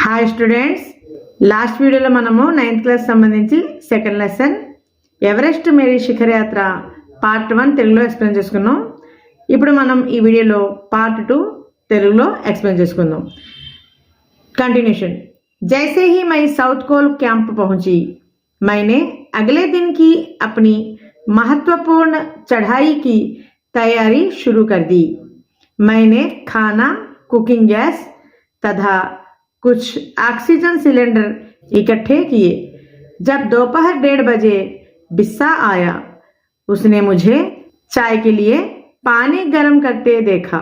Hi students, last వీడియోలో మనము 9th class సంబంధించి సెకండ్ లెసన్ ఎవరెస్ట్ మేరీ శిఖర యాత్ర పార్ట్ 1 తెలుగులో ఎక్స్ప్లెయిన్ చేసుకున్నాం. ఇప్పుడు మనం ఈ వీడియోలో పార్ట్ 2 తెలుగులో एक्सप्लेन చేసుకుందాం. कंटिन्यूशन। जैसे ही मैं साउथ कोल कैंप पहुंची, मैंने अगले दिन की अपनी महत्वपूर्ण चढ़ाई की तैयारी शुरू कर दी। मैंने खाना, कुकिंग गैस तथा कुछ ऑक्सीजन सिलेंडर इकट्ठे किए। जब दोपहर 1:30 बजे बिस्सा आया, उसने मुझे चाय के लिए पानी गर्म करते देखा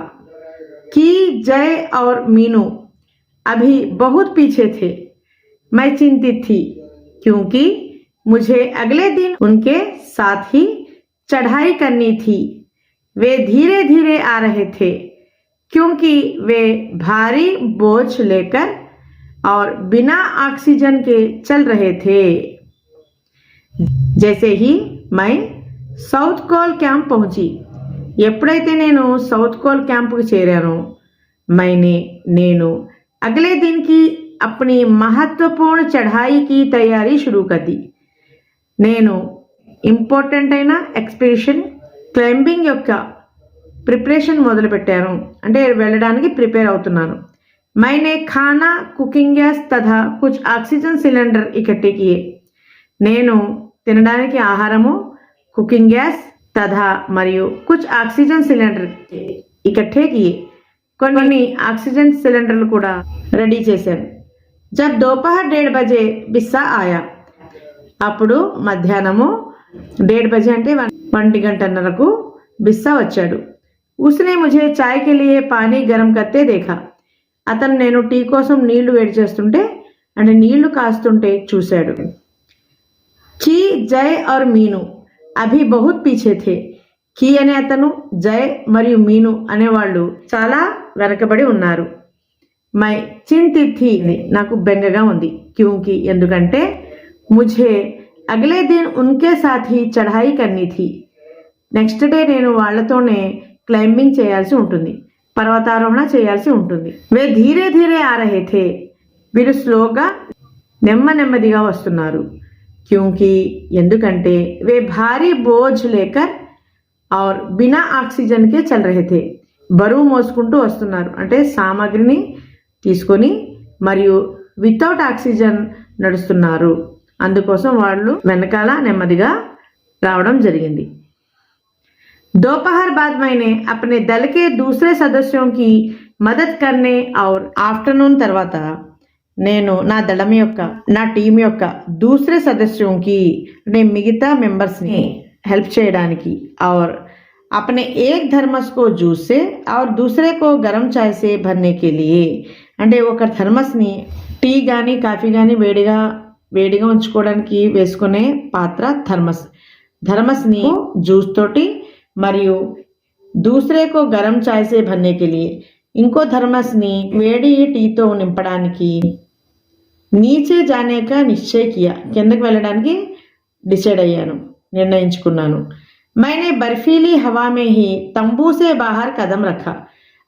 कि जय और मीनू अभी बहुत पीछे थे। मैं चिंतित थी क्योंकि मुझे अगले दिन उनके साथ ही चढ़ाई करनी थी। वे धीरे धीरे आ रहे थे क्योंकि वे भारी बोझ लेकर और बिना ऑक्सीजन के चल रहे थे। जैसे ही मैं साउथ कोल कैंप पहुंची, ఎప్పుడైతే నేను సౌత్ కోల్ క్యాంపుకి చేరానో, నేను अगले दिन की अपनी महत्वपूर्ण चढ़ाई की तैयारी शुरू कर दी। నేను ఇంపార్టెంట్ అయిన ఎక్స్పెడిషన్ క్లైంబింగ్ యొక్క ప్రిపరేషన్ మొదలు పెట్టాను, అంటే వెళ్ళడానికి ప్రిపేర్ అవుతున్నాను. मैंने खाना, कुकिंग गैस तथा कुछ ऑक्सीजन सिलेंडर इकट्ठे किए। నేను తినడానికి ఆహారము, కుకింగ్ గ్యాస్ तथा మరియు कुछ ऑक्सीजन सिलेंडर इकट्ठे किए। కొన్ని ఆక్సిజన్ సిలిండర్లు కూడా రెడీ చేశాను. जब दोपहर 1:30 बजे बिस्सा आया, అప్పుడు మధ్యాహ్నము 1:30 बजे అంటే 1:30కు బిస్సా వచ్చాడు. उसने मुझे चाय के लिए पानी गरम करते देखा। అతను నేను టీ కోసం నీళ్లు వేడి చేస్తుంటే, అంటే నీళ్లు కాస్తుంటే చూశాడు. कि जय और मीनू అభి బహుత్ పీछే థే. కీ అనే అతను, జయ్ మరియు మీను అనేవాళ్ళు చాలా వెనకబడి ఉన్నారు. మై చింతిత్ థీ, నాకు బెంగగా ఉంది. క్యూంకి, ఎందుకంటే ముఝే అగలే దిన్ ఉన్కే సాథ్ హీ చढ़ाई కర్నీ థీ. నెక్స్ట్ డే నేను వాళ్లతోనే క్లైంబింగ్ చేయాల్సి ఉంటుంది, పర్వతారోహణ చేయాల్సి ఉంటుంది. వే ధీరే ధీరే ఆ రహే థే, వీరు స్లోగా నెమ్మదిగా వస్తున్నారు. क्योंकि ఎందుకంటే वे भारी बोझ लेकर और बिना ऑक्सीजन के चल रहे थे. బరువు మోసుకుంటూ వస్తున్నారు, అంటే సామాగ్రిని తీసుకొని మరియు వితౌట్ ఆక్సిజన్ నడుస్తున్నారు. అందుకోసం వాళ్ళు వెనకాల నెమ్మదిగా రావడం జరిగింది. दोपहर बाद मैंने अपने दल के दूसरे सदस्यों की मदद करने और आफ्टरनून తర్వాత నేను నా దళం యొక్క, నా టీం యొక్క దూసరే సదస్యోంకి, అంటే మిగతా మెంబర్స్ని హెల్ప్ చేయడానికి, और अपने एक थर्मस को जूस से और दूसरे को गरम चाय से भरने के लिए, అంటే ఒక థర్మస్ని టీ కానీ కాఫీ కానీ వేడిగా ఉంచుకోవడానికి వేసుకునే పాత్ర థర్మస్ని జ్యూస్ తోటి మరియు दूसरे को गरम चाय से भरने के लिए, ఇంకో థర్మస్ని వేడి టీతో నింపడానికి, నీచే జానే కా నిశ్చయ కియా, కిందకి వెళ్ళడానికి డిసైడ్ అయ్యాను, నిర్ణయించుకున్నాను. मैंने बर्फीली हवा में ही तंबू से बाहर कदम रखा.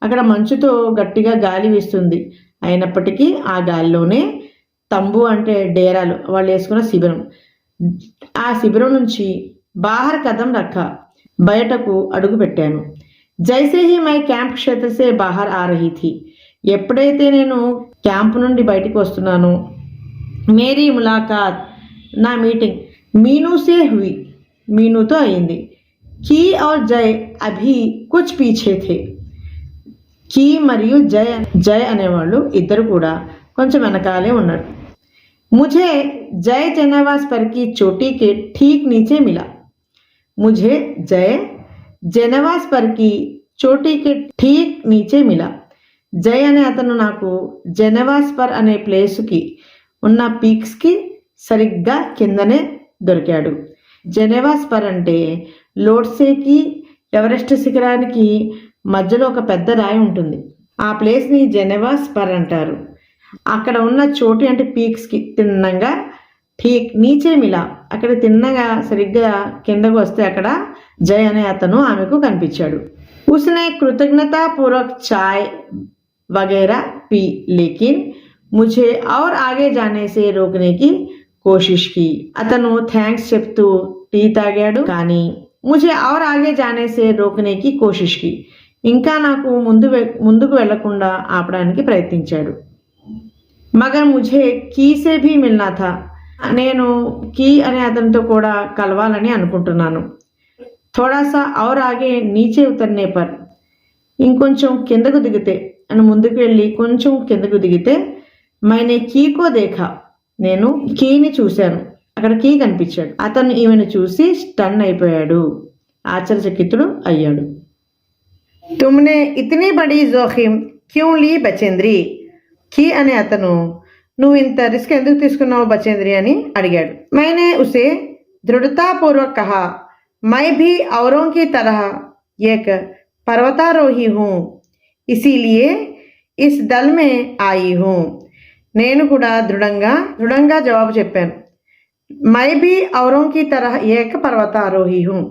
అక్కడ మంచుతో గట్టిగా గాలి వీస్తుంది, అయినప్పటికీ ఆ గాలిలోనే తంబు అంటే డేరాలు, వాళ్ళు వేసుకున్న శిబిరం, ఆ శిబిరం నుంచి బాహర్ కదం రఖా, బయటకు అడుగు పెట్టాను. జైసే హీ మై క్యాంప్ క్షేత్ర సే బాహర్ ఆ రహీ థీ, ఎప్పుడైతే నేను క్యాంప్ నుండి బయటికి వస్తున్నానో, మేరీ ములాకాత్, నా మీటింగ్ మీనూ సే హుయి, మీనూతో అయింది. కీ और జయ్ అభి కుచ్ పీछे थे. కీ మరియు జయ్ అనేవాళ్ళు ఇద్దరు కూడా కొంచెం వెనకాలే ఉన్నారు. मुझे जय जनेवास पर की चोटी के ठीक नीचे मिला. मुझे जय జెనవాస్ पर की चोटी के ठीक नीचे मिला. జయ్ అనే అతను నాకు జెనవాస్ పర్ అనే ప్లేస్కి ఉన్న పీక్స్కి సరిగ్గా కిందనే దొరికాడు. జెనవాస్ పర్ అంటే లోట్సేకి ఎవరెస్ట్ శిఖరానికి మధ్యలో ఒక పెద్ద రాయి ఉంటుంది, ఆ ప్లేస్ని జెనవాస్ పర్ అంటారు. అక్కడ ఉన్న చోటి అంటే పీక్స్కి తిన్నగా ఠీక్ నీచే మిలా, అక్కడ తిన్నగా సరిగ్గా కిందకు వస్తే అక్కడ జయ్ అనే అతను ఆమెకు కనిపించాడు. उसने कृतज्ञता पूर्वक चाय वगैरह पी, लेकिन मुझे और आगे जाने से रोकने की కోషిష్ కి. అతను థ్యాంక్స్ చెప్తూ టీ తాగాడు. కానీ ముझे और आगे जाने से रोकने की कोशिश की, ఇంకా నాకు ముందుకు వెళ్లకుండా ఆపడానికి ప్రయత్నించాడు. మగర్ ముझे కీ సే భీ మిల్నా థా, నేను కీ అనే అతనితో కూడా కలవాలని అనుకుంటున్నాను. థోడా సా ఔర్ ఆగే నీచే ఉతర్నే పర్, ఇంకొంచెం కిందకు దిగితే అని ముందుకు వెళ్ళి కొంచెం కిందకు దిగితే మైనే కీ కో దేఖా, నేను కీని చూశాను. అక్కడ కీ కనిపించాడు. అతను ఈమెను చూసి స్టన్ అయిపోయాడు, ఆశ్చర్యచకితుడు అయ్యాడు. తుమ్నే ఇతనీ బడీ జోఖిం క్యూ లీ బచేంద్రి, కీ అనే అతను నువ్వు ఇంత రిస్క్ ఎందుకు తీసుకున్నావు బచేంద్రి అని అడిగాడు. మైనే ఉసే దృఢతాపూర్వక్ కహా, మై భీ ఔరోं की तरह एक पर्वतारोही हूँ, इसीलिए इस दल में आई हूँ. నేను కూడా దృఢంగా జవాబు చెప్పాను. మై భీ ఔరోं की तरह एक पर्वतारोही हूँ,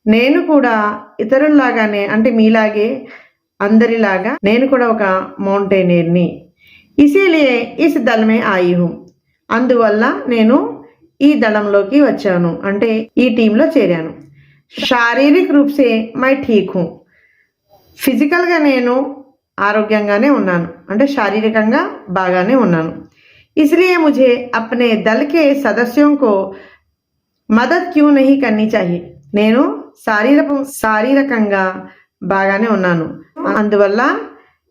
నేను కూడా ఇతరుల్లాగానే అంటే మీలాగే అందరిలాగా నేను కూడా ఒక మౌంటైనీర్ని. ఇసిలియే ఇస్ దల్ మే ఆయి హూ, అందువల్ల నేను ఈ దళంలోకి వచ్చాను అంటే ఈ టీంలో చేరాను. శారీరక రూపసే మై ఠీక్ హూ, ఫిజికల్గా నేను ఆరోగ్యంగానే ఉన్నాను అంటే శారీరకంగా బాగానే ఉన్నాను. इसलिए मुझे अपने दल के सदस्यों को मदद क्यों नहीं करनी चाहिए, నేను శారీరకంగా బాగానే ఉన్నాను, అందువల్ల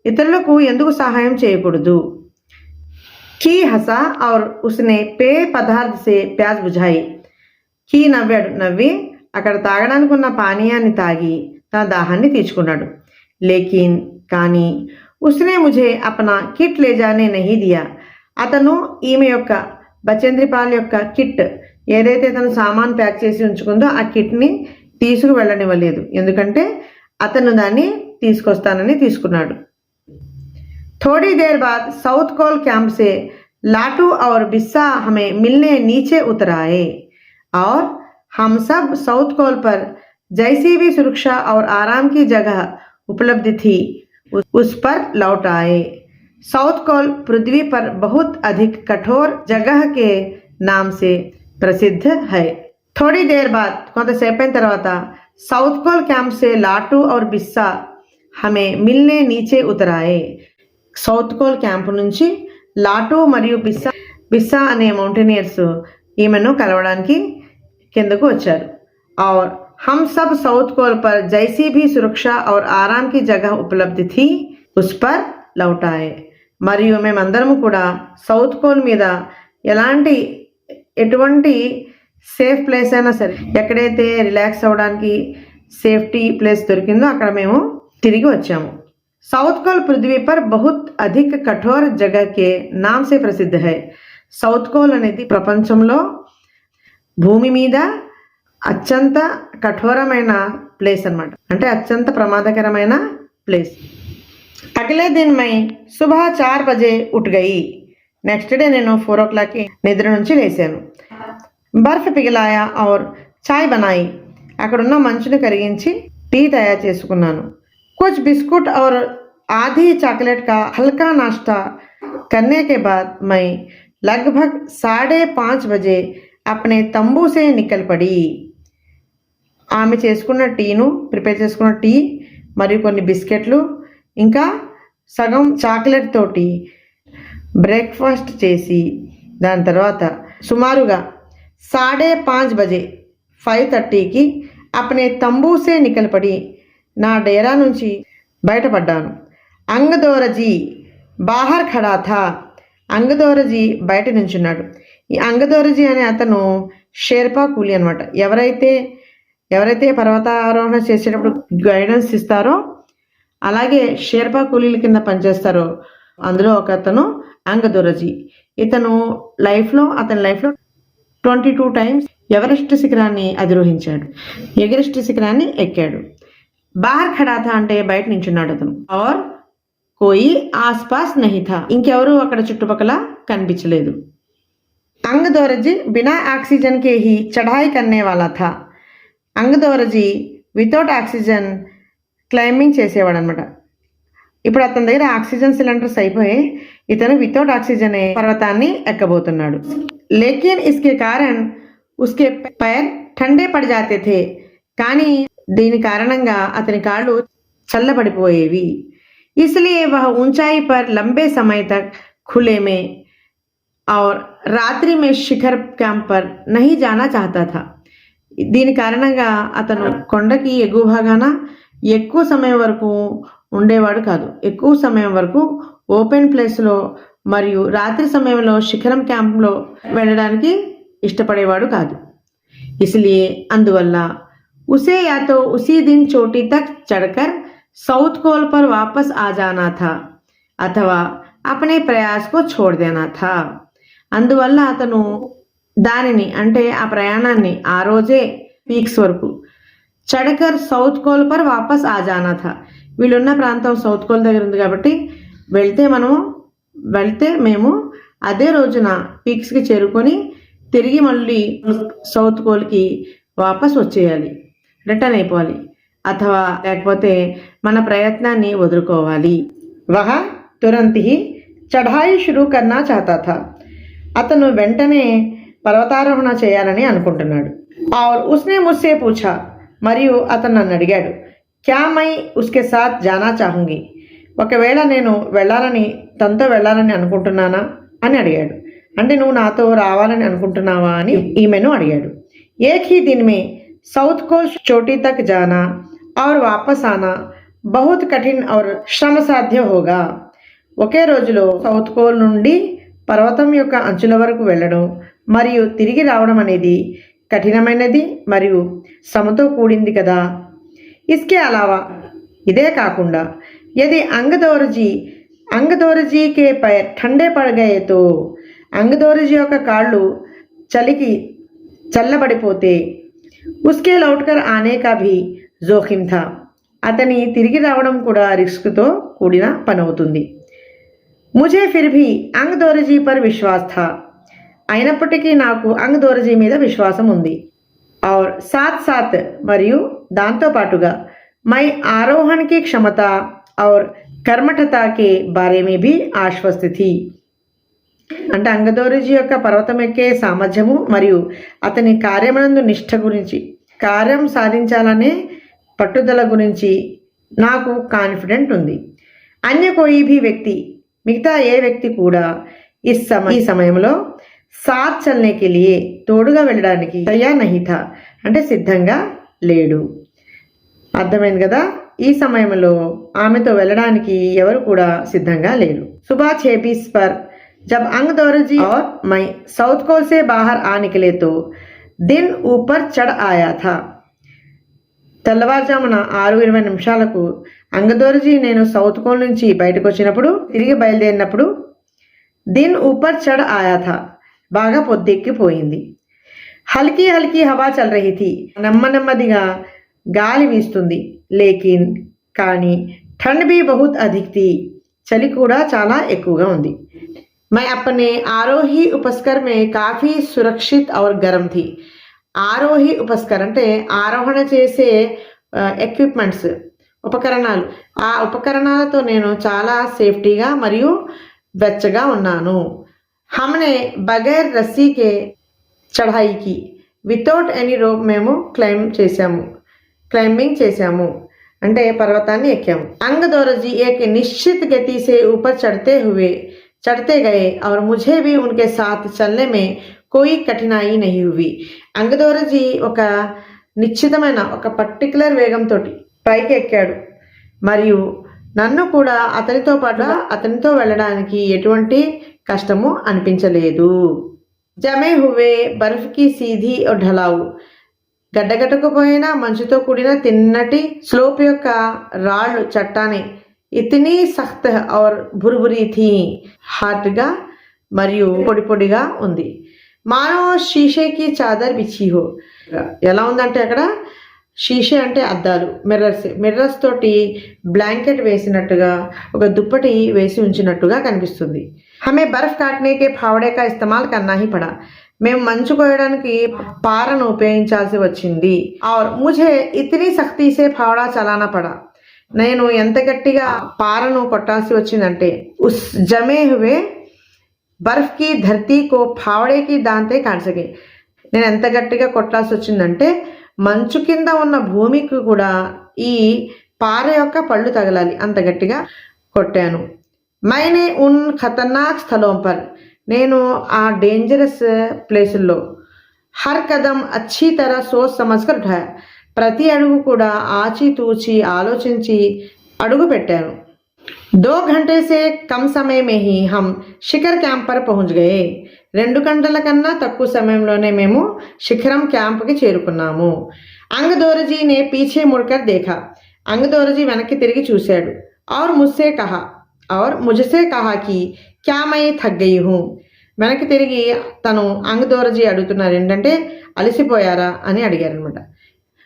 ఇతరులకు ఎందుకు సహాయం చేయకూడదు. కీ హసా ఔర్ ఉస్నే పే పదార్థ సే ప్యాజ్ బుझाई, కీ నవ్వి అక్కడ తాగడానికి ఉన్న పానీయాన్ని తాగి తన దాహాన్ని తీర్చుకున్నాడు. లేకిన్ కానీ ఉస్నే ముझे అప్నా కిట్ లే జానే నహీ దియా, అతను ఈమె యొక్క బచేంద్రిపాల్ యొక్క కిట్ ఏదైతే తను సామాన్ ప్యాక్ చేసి ఉంచుకుందో ఆ కిట్ని తీసుకు వెళ్ళనివ్వలేదు, ఎందుకంటే అతను దాన్ని తీసుకొస్తానని తీసుకున్నాడు. थोड़ी देर बाद साउथ कोल कैंप से लाटू और बिस्सा हमें मिलने नीचे उतर आए और हम सब साउथ कोल पर जैसी भी सुरक्षा और आराम की जगह उपलब्ध थी उस पर लौट आए. साउथ कोल पृथ्वी पर बहुत अधिक कठोर जगह के नाम से प्रसिद्ध है. थोड़ी देर बाद కొంతసేపైన తర్వాత साउथ कोल कैंप से लाटू और बिस्सा हमें मिलने नीचे उतर आए. సౌత్ కోల్ క్యాంప్ నుంచి లాటూ మరియు బిస్సా అనే మౌంటైనియర్స్ ఈమెను కలవడానికి కిందకు వచ్చారు. और हम सब साउथ कोल पर जैसी भी सुरक्षा और आराम की जगह उपलब्ध थी उस पर लौट आए. మరియు మేమందరము కూడా సౌత్ కోల్ మీద ఎటువంటి సేఫ్ ప్లేస్ అయినా సరే ఎక్కడైతే రిలాక్స్ అవ్వడానికి సేఫ్టీ ప్లేస్ దొరికిందో అక్కడ మేము తిరిగి వచ్చాము. साउथ कोल पृथ्वी पर बहुत अधिक कठोर जगह के नाम से प्रसिद्ध है. సౌత్ కోల్ అనేది ప్రపంచంలో భూమి మీద అత్యంత కఠోరమైన ప్లేస్ అన్నమాట, అంటే అత్యంత ప్రమాదకరమైన ప్లేస్. అగలే దిన్ మై సుబహ 4 బజే ఉఠ్ గయి, నెక్స్ట్ డే నేను 4 o'clock నిద్ర నుంచి లేచాను. బర్ఫ్ పిఘలాయా ఔర్ చాయ్ బనాయి, అక్కడున్న మంచుని కరిగించి టీ తయారు చేసుకున్నాను. कुछ बिस्कुट और आधी चॉकलेट का हल्का नाश्ता करने के बाद मैं लगभग 5:30 बजे अपने तंबू से निकल पड़ी. ఆమె చేసుకున్న టీను ప్రిపేర్ చేసుకున్న టీ మరియు కొన్ని బిస్కెట్లు ఇంకా సగం చాక్లెట్ తోటి బ్రేక్ఫాస్ట్ చేసి దాని తర్వాత సుమారుగా 5:30 బజే 5:30కి अपने तंबू से निकल पड़ी, నా డేరా నుంచి బయటపడ్డాను. అంగదోరజీ బాహర్ ఖడా థా, అంగదోరజీ బయట నించున్నాడు. ఈ అంగదోరజీ అనే అతను షేర్పా కూలీ అనమాట. ఎవరైతే పర్వతారోహణ చేసేటప్పుడు గైడెన్స్ ఇస్తారో అలాగే షేర్పా కూలీల కింద పనిచేస్తారో అందులో ఒక అతను అంగదోరజీ. అతని లైఫ్లో 22 times ఎవరెస్ట్ శిఖరాన్ని అధిరోహించాడు, ఎవరెస్ట్ శిఖరాన్ని ఎక్కాడు. బాహర్ ఖడా థా అంటే బయట నించున్నాడు అతను. और कोई आसपास नहीं था, ఇంకెవరు అక్కడ చుట్టుపక్కల కనిపించలేదు. అంగదోరజీ బినా ఆక్సిజన్ కే హీ చढ़ाई करने वाला था. అంగదోరజీ వితౌట్ ఆక్సిజన్ క్లైంబింగ్ చేసేవాడు అనమాట. ఇప్పుడు అతని దగ్గర ఆక్సిజన్ సిలిండర్స్ అయిపోయి ఇతను వితౌట్ ఆక్సిజన్ పర్వతాన్ని ఎక్కబోతున్నాడు. లేకిన్ ఇస్కే కారణ్ ఉస్కే పైర్ ఠండే పడి జాతే థే. కానీ దీని కారణంగా అతని కాళ్ళు చల్లబడిపోయేవి. इसलिए वह ऊंचाई पर लंबे समय तक खुले में और रात्रि में शिखर कैंप पर नहीं जाना चाहता था. దీని కారణంగా అతను కొండకి ఎగువ భాగాన ఎక్కువ సమయం వరకు ఉండేవాడు కాదు. ఎక్కువ సమయం వరకు ఓపెన్ ప్లేస్లో మరియు రాత్రి సమయంలో శిఖరం క్యాంప్లో వెళ్ళడానికి ఇష్టపడేవాడు కాదు. इसलिए అందువల్ల उसे या तो उसी दिन चोटी तक चढ़कर साउथ कोल पर वापस आ जाना था अथवा अपने प्रयास को छोड़ देना था. అందువల్ల అతను దానిని అంటే ఆ ప్రయాణాన్ని ఆ రోజే పీక్స్ వరకు చడకర్ సౌత్ కోల్ పర్ వాపస్ ఆ జానా థా. వీళ్ళున్న ప్రాంతం సౌత్ కోల్ దగ్గర ఉంది కాబట్టి వెళ్తే మేము అదే రోజున పీక్స్కి చేరుకొని తిరిగి మళ్ళీ సౌత్ కోల్కి వాపస్ వచ్చేయాలి, రిటర్న్ అయిపోవాలి, అథవా లేకపోతే మన ప్రయత్నాన్ని వదులుకోవాలి. వహ తురంత్ హీ చఢాయి షురూ కర్నా చాహతా థా. అతను వెంటనే పర్వతారోహణ చేయాలని అనుకుంటున్నాడు. और उसने मुझसे पूछा మరియు అతను నన్ను అడిగాడు, క్యా మై ఉస్కే సాత్ జానా చాహుంగి. ఒకవేళ నేను తనతో వెళ్ళాలని అనుకుంటున్నానా అని అడిగాడు. అంటే నువ్వు నాతో రావాలని అనుకుంటున్నావా అని ఈమెను అడిగాడు. ఏక్ హీ దిన్ మే సౌత్ కోల్ చోటీ తక్ జానా और వాపస్ ఆనా బహుత్ కఠిన్ और శ్రమ సాధ్య హోగా. ఒకే రోజులో సౌత్ కోల్ నుండి పర్వతం యొక్క అంచుల వరకు వెళ్ళడం మరియు తిరిగి రావడం అనేది కఠినమైనది మరియు శ్రమతో కూడింది కదా. ఇస్కే అలావా ఇదే కాకుండా యది అంగదోరజీ కే పైర్ ఠండే పడగాయేతో అంగదోరజీ యొక్క కాళ్ళు చలికి చల్లబడిపోతే ఉస్కే లౌట్కర్ ఆనే కా భీ జోఖిమ్ థా. అతని తిరిగి రావడం కూడా రిస్క్తో కూడిన పనవుతుంది. ముझे फिर भी అంగదోరజీ పర్ విశ్వాస్ థా. అయినప్పటికీ నాకు అంగదోరజీ మీద విశ్వాసం ఉంది. और साथ साथ మరియు దాంతో పాటుగా मैं आरोहण की क्षमता और कर्मठता के बारे में भी आश्वस्त थी. అంటే అంగదోరజీ యొక్క పర్వతం ఎక్కే సామర్థ్యము మరియు అతని కార్యమునందు నిష్ఠ గురించి, కార్యం సాధించాలనే పట్టుదల గురించి నాకు కాన్ఫిడెంట్ ఉంది. అన్య కోయి భీ వ్యక్తి మిగతా ఏ వ్యక్తి కూడా ఈ సమయంలో సాత్ చల్నేకి లియే తోడుగా వెళ్ళడానికి తయార్ నహీ థా అంటే సిద్ధంగా లేడు. అర్థమైంది కదా. ఈ సమయంలో ఆమెతో వెళ్ళడానికి ఎవరు కూడా సిద్ధంగా లేరు. సుబహ 6:20 పర్ जब अंगदौरजी और मैं साउथ कोल से बाहर आ निकले तो दिन ऊपर चढ़ आया था. తెల్లవారుజామున 6:20 అంగదోరజీ నేను సౌత్ కోల్ నుంచి బయటకు వచ్చినప్పుడు, తిరిగి బయలుదేరినప్పుడు దిన్ ఊపర్ చఢ్ ఆయా థా బాగా పొద్దెక్కిపోయింది. హల్కీ హల్కీ హవా చల్ రహీ థీ నెమ్మదిగా గాలి వీస్తుంది. లేకిన్ కానీ ठंड भी बहुत अधिक थी చలి కూడా చాలా ఎక్కువగా ఉంది. मैं अपने आरोही उपस्कर में काफ़ी सुरक्षित और गर्म थी. ఆరోహి ఉపస్కర్ అంటే ఆరోహణ చేసే ఎక్విప్మెంట్స్, ఉపకరణాలు. ఆ ఉపకరణాలతో నేను చాలా సేఫ్టీగా మరియు వెచ్చగా ఉన్నాను. हमने बगैर रस्सी के चढ़ाई की వితౌట్ ఎనీ రోప్ మేము క్లైంబింగ్ చేశాము అంటే పర్వతాన్ని ఎక్కాము. अंगदौरजी एक निश्चित गति से ऊपर चढ़ते गए और मुझे भी उनके साथ चलने में कोई कठिनाई नहीं हुई. అంగదోరజీ ఒక నిశ్చితమైన ఒక పర్టికులర్ వేగంతో పైకి ఎక్కాడు మరియు నన్ను కూడా అతనితో వెళ్ళడానికి ఎటువంటి కష్టము అనిపించలేదు. జమే హువే బర్ఫ్ కి సీధీ ఢలావు గడ్డగట్టకపోయిన మంచుతో కూడిన తిన్నటి స్లోప్ యొక్క రాళ్ళు చట్టాని ఇతనీ సఖ్త్ ఔర్ భుర్భురీ థీ హార్డ్గా మరియు పొడిగా ఉంది. మానో షీషేకి చాదర్ బిచ్చి హో ఎలా ఉందంటే అక్కడ షీషే అంటే అద్దాలు, మిర్రర్స్ తోటి బ్లాంకెట్ వేసినట్టుగా ఒక దుప్పటి వేసి ఉంచినట్టుగా కనిపిస్తుంది. హమే బర్ఫ్ కాట్నేకే ఫావడే కా ఇస్తమాల్ కన్నా హీ పడా మేము మంచు కోయడానికి పారను ఉపయోగించాల్సి వచ్చింది. और मुझे इतनी सख्ती से फावड़ा चलाना पड़ा నేను ఎంత గట్టిగా పారను కొట్టాల్సి వచ్చిందంటే ఉస్ జమే హువే బర్ఫ్ కి ధర్తీ కో ఫావడే కి దాంతే కాట్ సకే. నేను ఎంత గట్టిగా కొట్టాల్సి వచ్చిందంటే మంచు కింద ఉన్న భూమికి కూడా ఈ పార యొక్క పళ్ళు తగలాలి, అంత గట్టిగా కొట్టాను. మైనే ఉన్ ఖతర్నాక్ స్థలం పర్, నేను ఆ డేంజరస్ ప్లేసుల్లో హర్ కదం అచ్చీ తర సోచ్ సమజ్కర్ ఉఠాయా, ప్రతి అడుగు కూడా ఆచితూచి ఆలోచించి అడుగు పెట్టాను. 2 घंटे से कम समय में ही हम शिखर कैंप पर पहुंच गए. 2 గంటల కన్నా తక్కువ సమయంలోనే మేము శిఖరం క్యాంప్కి చేరుకున్నాము. అంగదోరజీ నే పీछे ముడ్కర్ देखा, అంగదోరజీ వెనక్కి తిరిగి చూశాడు. और मुझसे कहा, और मुझसे कहा कि क्या मैं थक गई हूँ. వెనక్కి తిరిగి తను అంగదోరజీ అడుగుతున్నారు ఏంటంటే అలసిపోయారా అని అడిగారు అనమాట.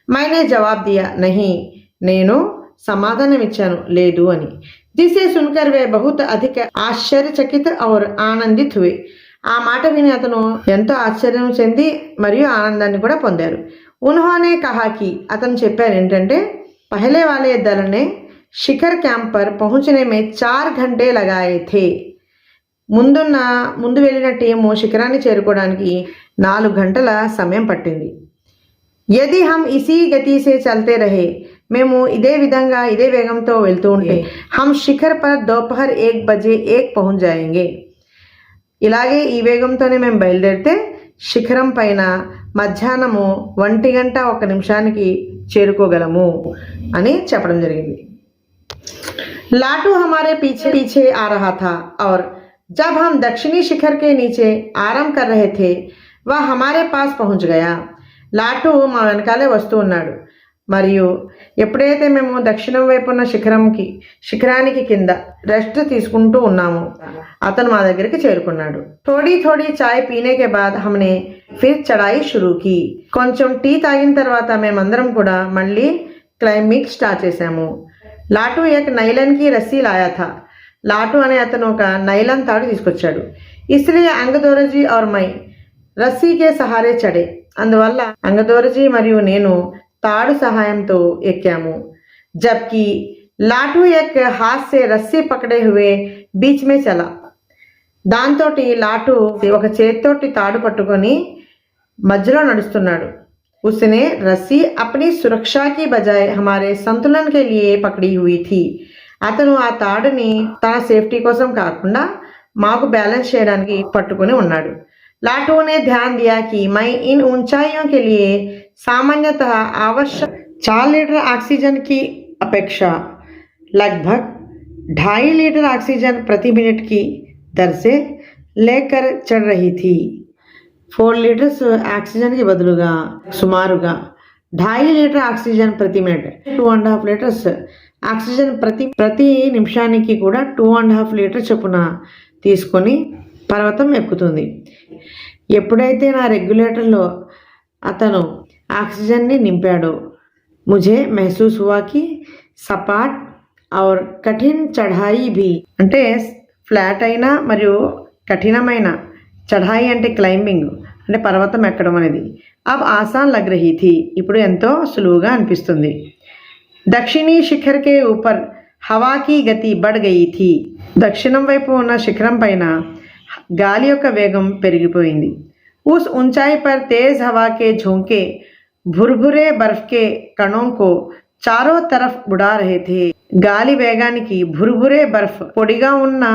మైనే జవాబ్ దియా నహీ, నేను సమాధానం ఇచ్చాను లేదు అని. జిసే సున్కర్ వే బహుత్ అధిక ఆశ్చర్యచకిత్ ఔర్ ఆనందిత్ హుయే, ఆ మాట విని అతను ఎంతో ఆశ్చర్యం చెంది మరియు ఆనందాన్ని కూడా పొందారు. ఉన్హోనే కహాకి, అతను చెప్పారు ఏంటంటే పహలే వాలే దల్ నే శిఖర్ క్యాంప్ పర్ పహుంచనే మే 4 घंटे लगाए थे. ముందు వెళ్ళిన టీము శిఖరాన్ని చేరుకోవడానికి 4 గంటల సమయం పట్టింది. యది హమ్ ఇసీ గతి సే చల్తే రహే, మేము ఇదే విధంగా ఇదే వేగంతో వెళ్తూ ఉంటే హమ్ శిఖర్ పర్ దోపహర్ 1 బజే 1 పహుంచ్ జాయేంగే, ఇలాగే ఈ వేగంతోనే మేము బయలుదేరితే శిఖరం పైన మధ్యాహ్నము 1 గంట 1 నిమిషానికి చేరుకోగలము అని చెప్పడం జరిగింది. लाटू हमारे पीछे पीछे आ रहा था और जब हम दक्षिणी शिखर के नीचे आराम कर रहे थे वह हमारे पास पहुंच गया. లాటు మా వెనకాలే వస్తూ ఉన్నాడు మరియు ఎప్పుడైతే మేము దక్షిణం వైపు ఉన్న శిఖరానికి కింద రెస్ట్ తీసుకుంటూ ఉన్నాము అతను మా దగ్గరికి చేరుకున్నాడు. थोड़ी थोड़ी चाय पीने के बाद हमने फिर चढ़ाई शुरू की. కొంచెం టీ తాగిన తర్వాత మేమందరం కూడా మళ్ళీ క్లైంబింగ్ స్టార్ట్ చేశాము. లాటు ఏక్ నైలన్ కి రస్సీ లాయా థా, లాటు అనే అతను ఒక నైలాన్ తాడు తీసుకొచ్చాడు. ఇస్లియే అంగదోరజీ ఔర్ మై రస్సీకే సహారే చడే, అందువల్ల అంగదోరజీ మరియు నేను తాడు సహాయంతో ఎక్కాము. జబ్కి లాటు ఏక్ హాత్ సే రస్సీ పకడే హువే బీచ్ మే చలా, దాంతో లాటు ఒక చేతితోటి తాడు పట్టుకొని మధ్యలో నడుస్తున్నాడు. उसने रस्सी अपनी सुरक्षा की बजाय हमारे संतुलन के लिए पकड़ी हुई थी. అతను ఆ తాడుని తన సేఫ్టీ కోసం కాకుండా మాకు బ్యాలెన్స్ చేయడానికి పట్టుకొని ఉన్నాడు. लाटू ने ध्यान दिया कि मैं इन ऊंचाइयों के लिए सामान्यतः आवश्यक 4 लीटर ऑक्सीजन की अपेक्षा लगभग 2.5 लीटर ऑक्सीजन प्रति मिनट की दर से लेकर चढ़ रही थी. 4 లీటర్స్ ఆక్సిజన్కి బదులుగా సుమారుగా 2.5 లీటర్ ఆక్సిజన్ ప్రతి మినిట్ 2.5 లీటర్స్ ఆక్సిజన్ ప్రతి నిమిషానికి కూడా 2.5 లీటర్ చొప్పున తీసుకొని పర్వతం ఎక్కుతుంది. ఎప్పుడైతే నా రెగ్యులేటర్లో అతను ఆక్సిజన్ని నింపాడో ముझे महसूस हुआ कि सपाट और कठिन चढ़ाई भी, అంటే ఫ్లాట్ అయినా మరియు కఠినమైన చढ़ाई అంటే క్లైంబింగ్ అంటే పర్వతం ఎక్కడం అనేది अब आसान लग रही थी, ఇప్పుడు ఎంతో సులువుగా అనిపిస్తుంది. దక్షిణీ శిఖర్ కే ఊపర్ హవా కీ గతి బఢ్ గయి థీ, దక్షిణం వైపు ఉన్న శిఖరం పైన గాలి యొక్క వేగం పెరిగిపోయింది. ఉస్ ऊंचाई पर तेज हवा के झोंके भुरभुरे बर्फ के कणों को चारों तरफ उड़ा रहे थे. గాలి వేగానికి భుర్భురే బర్ఫ్ పొడిగా ఉన్న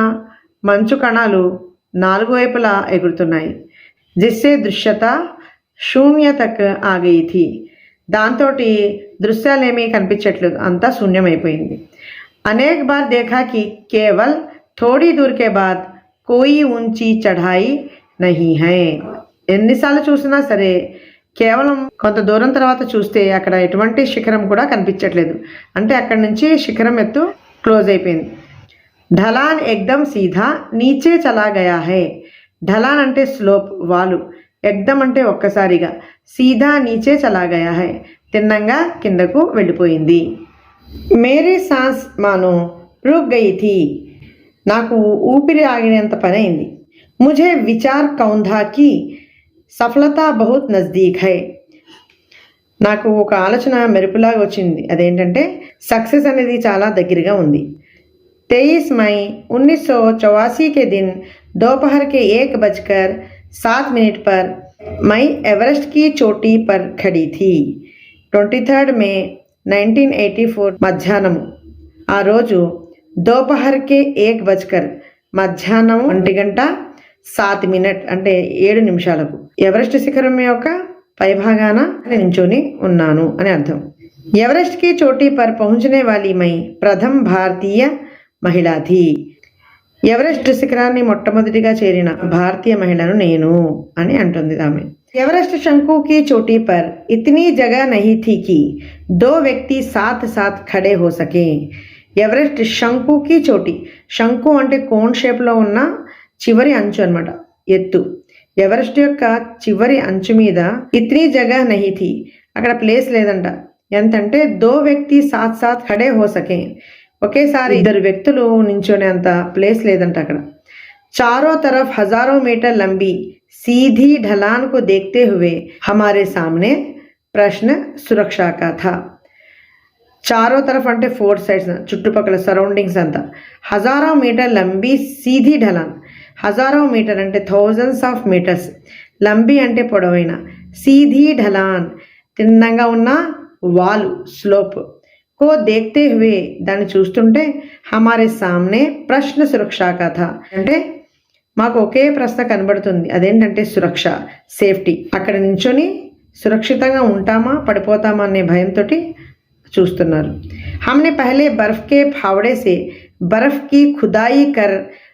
మంచు కణాలు 4 వైపులా ఎగురుతున్నాయి. జిస్సే దృశ్యత శూన్య తక్ ఆ గయి థీ, దాంతో దృశ్యాలేమీ కనిపించట్లేదు, అంతా శూన్యమైపోయింది. అనేక్ బార్ దేఖా కి కేవల్ థోడీ దూర్ కే బాద్ కోయి ఊంచీ చढ़ाई నహీ హై, ఎన్నిసార్లు చూసినా సరే కేవలం కొంత దూరం తర్వాత చూస్తే అక్కడ ఎటువంటి శిఖరం కూడా కనిపించట్లేదు, అంటే అక్కడి నుంచి శిఖరం ఎత్తు క్లోజ్ అయిపోయింది. ढलान एकदम सीधा नीचे चला गया है, ढलान అంటే స్లోప్ వాలు, एकदम అంటే ఒక్కసారిగా, సీదా నీచే చలా గయా హై తిన్నంగా కిందకు వెళ్ళిపోయింది. మేరీ సాన్స్ మానో రుక్ గయి థీ, నాకు ఊపిరి ఆగినంత పని అయింది. ముझे विचार कौंधा की सफलता बहुत नज़दीक है, నాకు ఒక ఆలోచన మెరుపులాగా వచ్చింది. అదేంటంటే సక్సెస్ అనేది చాలా దగ్గరగా ఉంది. 23 मई 1984 के दिन दोपहर के 1:07 पर मैं एवरेस्ट की चोटी पर खड़ी थी. 23 మే 1984 మధ్యాహ్నం ఆ రోజు దోపహర్కే 1:07 మధ్యాహ్నం 1:07 అంటే 7 నిమిషాలకు ఎవరెస్ట్ శిఖరం యొక్క పైభాగాన నించొని ఉన్నాను అని అర్థం. ఎవరెస్ట్ की चोटी पर पहुंचने वाली मैं प्रथम भारतीय महिला थी. ఎవరెస్ట్ శిఖరాన్ని మొట్టమొదటిగా చేరిన భారతీయ మహిళను నేను అని అంటుంది ఆమె. ఎవరెస్ట్ शंकु की चोटी पर इतनी जगह नहीं थी कि दो व्यक्ति साथ साथ खड़े हो सके. ఎవరెస్ట్ శంకు की चोटी, శంకు అంటే కోన్ షేప్లో ఉన్న చివరి అంచు అన్నమాట, ఎత్తు. ఎవరెస్ట్ యొక్క చివరి అంచు మీద ఇతనీ జగహ్ నహీ థీ, అక్కడ ప్లేస్ లేదంట. ఎంతంటే దో వ్యక్తి సాత్ సాత్ ఖడే హో సకే, ఒకేసారి ఇద్దరు వ్యక్తులు నించోనేంత ప్లేస్ లేదంట అక్కడ. चारों तरफ हजारों मीटर लंबी सीधी ढलान को देखते हुए हमारे सामने प्रश्न सुरक्षा का था. चारों तरफ అంటే 4 సైడ్స్, చుట్టుపక్కల సరౌండింగ్స్ అంతా. హజారో మీటర్ లంబీ సీధీ ఢలాన్, హజారో మీటర్ అంటే థౌజండ్స్ ఆఫ్ మీటర్స్, లంబీ అంటే పొడవైన, సీధీ ఢలాన్ తిన్నంగా ఉన్న వాలు, స్లోప్, కో దేఖ్తే హువే దాన్ని చూస్తుంటే, హమారే సామ్నే ప్రశ్న సురక్షా కథ అంటే మాకు ఒకే ప్రశ్న కనబడుతుంది, అదేంటంటే సురక్ష, సేఫ్టీ. అక్కడ నించొని సురక్షితంగా ఉంటామా పడిపోతామా అనే భయంతో చూస్తున్నారు. हमने पहले बर्फ के फावड़े से बर्फ की खुदाई कर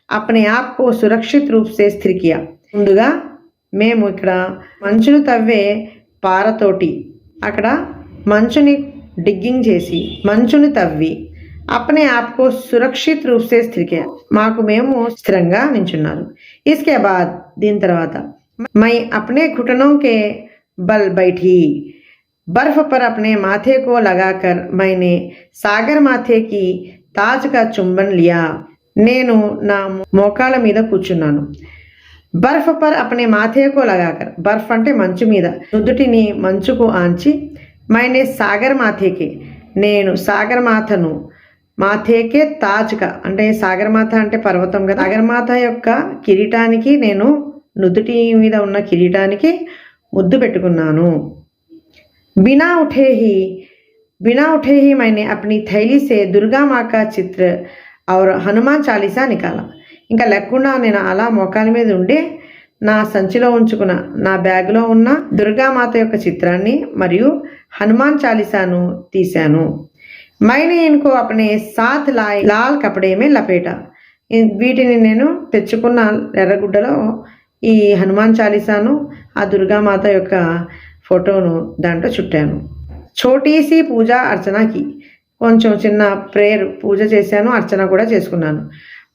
अपने आप को सुरक्षित रूप से स्थिर किया. ముందుగా మేము ఇక్కడ మంచును తవ్వే పారతోటి అక్కడ మంచుని డిగ్గింగ్ చేసి మంచుని తవ్వి अपने आप को सुरक्षित रूप से स्थिर किया, మాకు మేము స్థిరంగా నించున్నారు. इसके बाद దీని తర్వాత मैं अपने घुटनों के बल बैठी, बर्फ पर अपने माथे को लगाकर मैंने सागर माथे की ताज का चुंबन लिया. నేను నా మోకాల మీద కూర్చున్నాను. బర్ఫ్ పర్ అప్నే మాథేకో లగాకర్, బర్ఫ్ అంటే మంచు మీద, నుదుటిని మంచుకు ఆంచి, మైనే సాగర్ మాథేకే నేను సాగరమాతను, మాథేకే తాజ్గా అంటే సాగరమాత అంటే పర్వతం కదా, సాగరమాత యొక్క కిరీటానికి నేను నుదుటి మీద ఉన్న కిరీటానికి ముద్దు పెట్టుకున్నాను. बिना उठे ही मैंने अपनी थैली से दुर्गा माँ का चित्र और हनुमान चालीसा निकाला. ఇంకా లేకుండా నేను అలా మోకాల మీద ఉండి నా సంచిలో ఉంచుకున్న, నా బ్యాగ్లో ఉన్న దుర్గామాత యొక్క చిత్రాన్ని మరియు హనుమాన్ చాలీసాను తీశాను. मैंने इनको अपने साथ लाल कपड़े में लपेटा. వీటిని నేను తెచ్చుకున్న ఎర్రగుడ్డలో ఈ హనుమాన్ చాలీసాను ఆ దుర్గామాత యొక్క ఫోటోను దాంట్లో చుట్టాను. చోటీసి పూజ అర్చనకి కొంచెం చిన్న ప్రేయర్ పూజ చేశాను, అర్చన కూడా చేసుకున్నాను.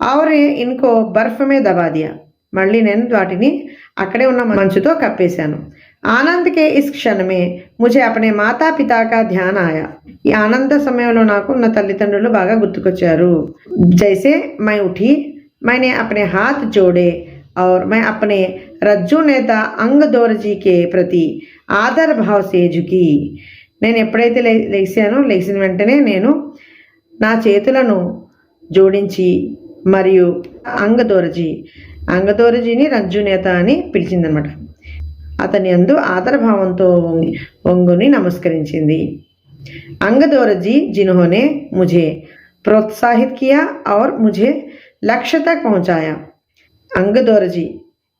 और इनको बर्फ में दबा दिया, మళ్ళీ నేను వాటిని అక్కడే ఉన్న మంచుతో కప్పేశాను. ఆనంద్ కే ఇస్ క్షణ మే ముझे अपने माता पिता का ध्यान आया. ఈ ఆనంద సమయంలో నాకు నా తల్లిదండ్రులు బాగా గుర్తుకొచ్చారు. जैसे मैं उठी मैंने अपने हाथ जोड़े और मैं अपने रज्जू नेता अंग दौरजी के प्रति ఆదర్ భావ్ సే ఝుకి. నేను ఎప్పుడైతే లేచిన వెంటనే నేను నా చేతులను జోడించి మరియు అంగదోరజీని రజ్జునేత అని పిలిచిందనమాట. అతని యందు ఆదరభావంతో వంగుని నమస్కరించింది. అంగదోరజీ जिन्होंने मुझे प्रोत्साहित किया और मुझे लक्ष्य तक पहुंचाया. అంగదోరజీ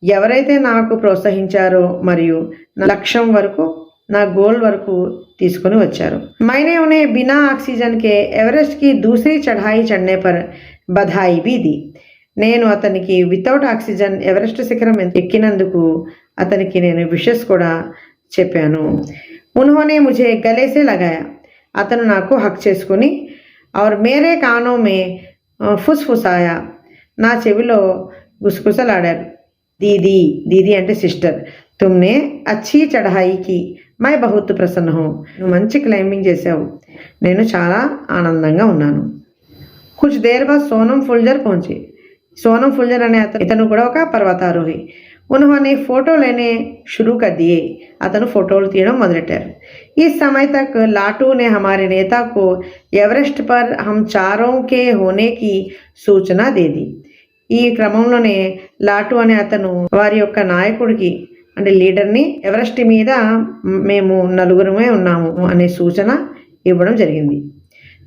ఎవరైతే నాకు ప్రోత్సహించారో మరియు నా లక్ష్యం వరకు, నా గోల్ వరకు తీసుకొని వచ్చారు. मैंने उन्हें बिना ऑक्सीजन के एवरेस्ट की दूसरी चढ़ाई चढ़ने पर बधाई भी दी. నేను అతనికి వితౌట్ ఆక్సిజన్ ఎవరెస్ట్ శిఖరం ఎక్కినందుకు అతనికి నేను విషెస్ కూడా చెప్పాను. उन्होंने मुझे गले से लगाया, అతను నాకు హక్ చేసుకుని, और मेरे कानों में फुसफुसाया, నా చెవిలో గుసగుసలాడారు. दीदी, दीदी అంటే సిస్టర్, तुमने अच्छी चढ़ाई की, मैं बहुत प्रसन्न हूँ. నువ్వు మంచి క్లైంబింగ్ చేసావు, నేను చాలా ఆనందంగా ఉన్నాను. कुछ देर बाद सोनम फुल्जर पहुंचे. सोनम फुल्जर అనే ఇతను కూడా ఒక పర్వతారోహి. उन्होंने फोटो लेने शुरू कर दिए. అతను ఫోటోలు తీయడం మొదలెట్టారు. इस समय तक लाटू ने हमारे नेता को एवरेस्ट पर हम चारों के होने की सूचना दे दी. ఈ క్రమంలోనే లాటు అనే అతను వారి యొక్క నాయకుడికి అంటే లీడర్ని ఎవరెస్ట్ మీద మేము నలుగురమే ఉన్నాము అనే సూచన ఇవ్వడం జరిగింది.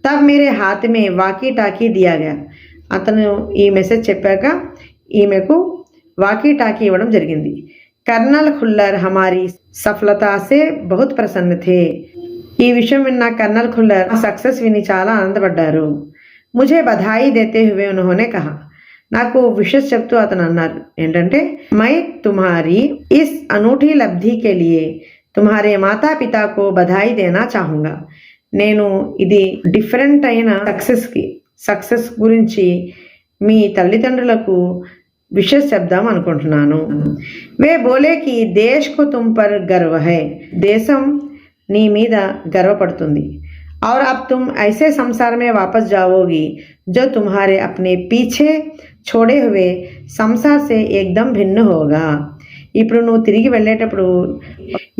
తబ్ మేరే హాత్ మే వాకీ టాకీ దియా గయా. అతను ఈ మెసేజ్ చెప్పాక ఈమెకు వాకీ టాకీ ఇవ్వడం జరిగింది. కర్నల్ ఖుల్లర్ హమారీ సఫలతా సే బహుత్ ప్రసన్న థే. ఈ విషయం విన్న కర్నల్ ఖుల్లర్ సక్సెస్ విని చాలా ఆనందపడ్డారు. ముझे బధాయి దేతే హువే ఉన్హోనే కహా. నాకు విషెస్ చెప్తూ అతను అన్నారు ఏంటంటే, మై తుమ్హారీ ఇస్ అనూఠీ లబ్ధి కే లియే తుమ్హారే మాతా పితాకు బధాయి దేనా చాహుంగా. నేను ఇది డిఫరెంట్ అయిన సక్సెస్ గురించి మీ తల్లిదండ్రులకు విషెస్ చెప్దాం అనుకుంటున్నాను. వే బోలేకి దేశ్కు తుమ్ పర్ గర్వ హై. దేశం నీ మీద గర్వపడుతుంది. और अब तुम ऐसे संसार में वापस जाओगी जो तुम्हारे अपने पीछे छोड़े हुए संसार से एकदम भिन्न होगा. ఇప్పుడు నువ్వు తిరిగి వెళ్ళేటప్పుడు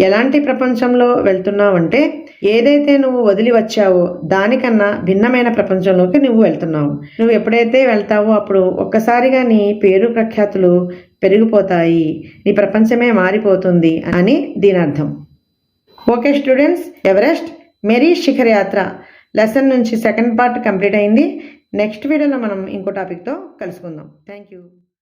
ఎలాంటి ప్రపంచంలో వెళ్తున్నావంటే ఏదైతే నువ్వు వదిలి వచ్చావో దానికన్నా భిన్నమైన ప్రపంచంలోకి నువ్వు వెళ్తున్నావు. నువ్వు ఎప్పుడైతే వెళ్తావో అప్పుడు ఒక్కసారిగా నీ పేరు ప్రఖ్యాతులు పెరిగిపోతాయి, నీ ప్రపంచమే మారిపోతుంది అని దీని అర్థం. Okay students, Everest Meri Shikhar Yatra lesson నుంచి సెకండ్ పార్ట్ కంప్లీట్ అయింది. నెక్స్ట్ వీడియోలో మనం ఇంకో టాపిక్తో కలుసుకుందాం. Thank you.